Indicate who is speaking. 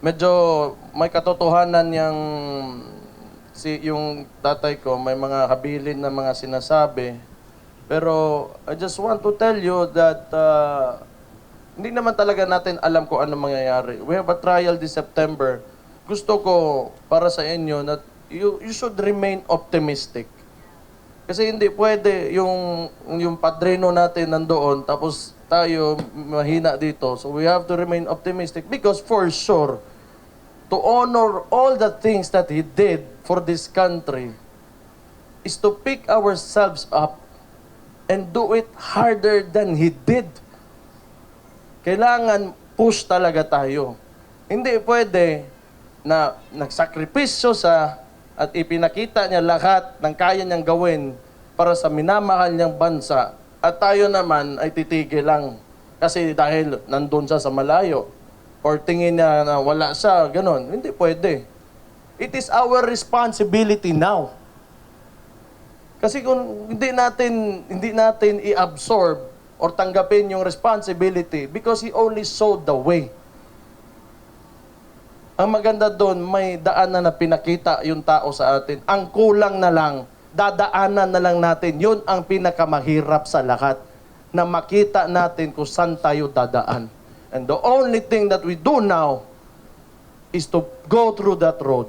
Speaker 1: medyo may katotohanan yung tatay ko, may mga habilin na mga sinasabi. Pero I just want to tell you that hindi naman talaga natin alam kung ano mangyayari. We have a trial this September. Gusto ko para sa inyo na you should remain optimistic. Kasi hindi pwede yung padrino natin nandoon tapos tayo mahina dito. So we have to remain optimistic because for sure, to honor all the things that he did for this country is to pick ourselves up and do it harder than he did. Kailangan push talaga tayo. Hindi pwede na nagsakripisyo sa at ipinakita niya lahat ng kaya niyang gawin para sa minamahal niyang bansa at tayo naman ay titigil lang kasi dahil nandun siya sa malayo or tingin niya na wala siya, ganun. Hindi pwede. It is our responsibility now. Kasi kung hindi natin i-absorb or tanggapin yung responsibility because he only showed the way. Ang maganda doon, may daanan na pinakita yung tao sa atin. Ang kulang na lang, dadaanan na lang natin. Yun ang pinakamahirap sa lahat. Na makita natin kung saan tayo dadaan. And the only thing that we do now is to go through that road.